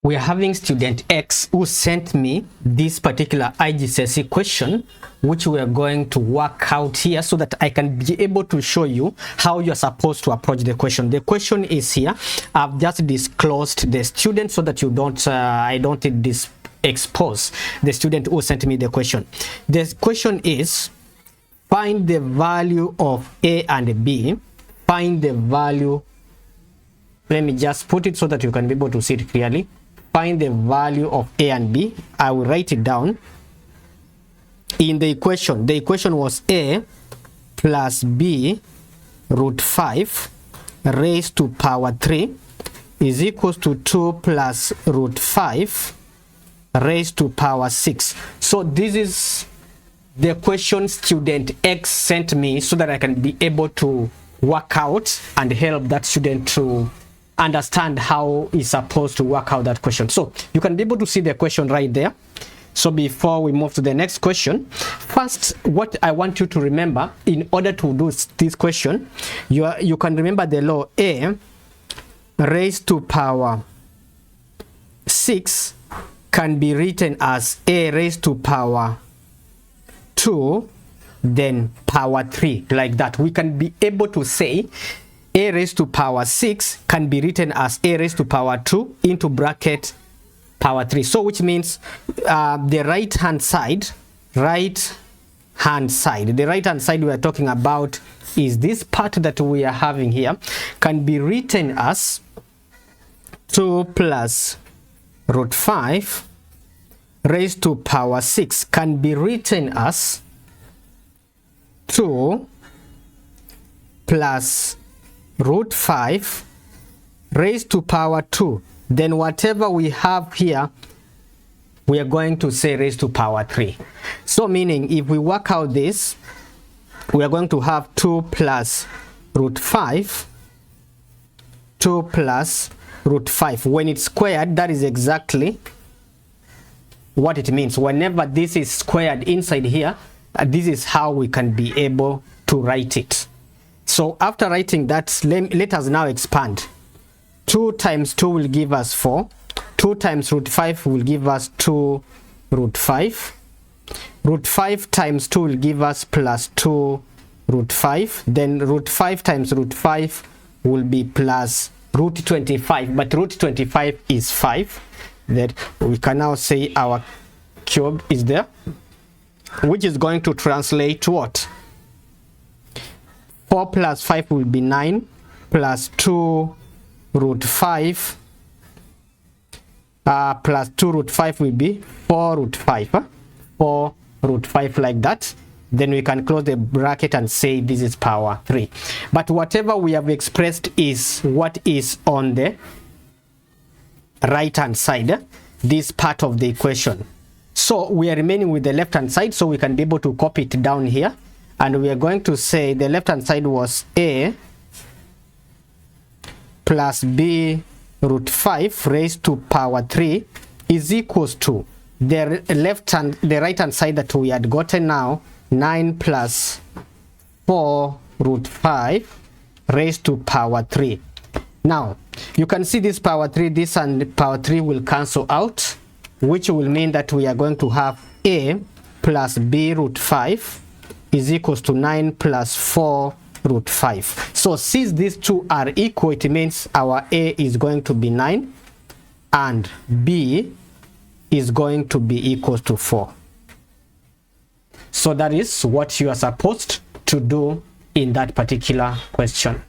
we are having student X who sent me this particular Igcse question, which we are going to work out here so that I can be able to show you how you're supposed to approach the question. The question is here. I've just disclosed the student so that you don't I don't expose the student who sent me the question. The question is, find the value of A and B. Find the value. Let me just put it so that you can be able to see it clearly. Find the value of A and B. I will write it down in the equation. The equation was A plus B root 5 raised to power 3 is equals to 2 plus root 5 raised to power 6. So this is the question student X sent me so that I can be able to work out and help that student to understand how he's supposed to work out that question. So you can be able to see the question right there. So before we move to the next question, first what I want you to remember in order to do this question, you can remember the law. A raised to power 6 can be written as A raised to power 2 then power 3, like that. We can be able to say A raised to power 6 can be written as A raised to power 2 into bracket power 3. So which means the right hand side we are talking about is this part that we are having here, can be written as 2 plus root 5 raised to power 6 can be written as 2 plus root 5 raised to power 2. Then whatever we have here, we are going to say raised to power 3. So meaning if we work out this, we are going to have 2 plus root 5, 2 plus root 5. When it's squared, that is exactly what it means. Whenever this is squared inside here, this is how we can be able to write it. So after writing that, let us now expand. 2 times 2 will give us 4. 2 times root 5 will give us 2 root 5. Root 5 times 2 will give us plus 2 root 5. Then root 5 times root 5 will be plus root 25. But root 25 is 5. That we can now say our cube is there, which is going to translate to what? 4 plus 5 will be 9 plus 2 root 5 plus 2 root 5 will be 4 root 5. 4 root 5, like that. Then we can close the bracket and say this is power 3. But whatever we have expressed is what is on the right hand side, this part of the equation. So we are remaining with the left hand side, so we can be able to copy it down here. And we are going to say the left hand side was A plus B root 5 raised to power 3 is equals to the right hand side that we had gotten now, 9 plus 4 root 5 raised to power 3. Now you can see this power 3, this and power 3 will cancel out, which will mean that we are going to have A plus B root 5 is equals to 9 plus 4 root 5. So since these two are equal, it means our A is going to be 9 and B is going to be equals to 4. So that is what you are supposed to do in that particular question.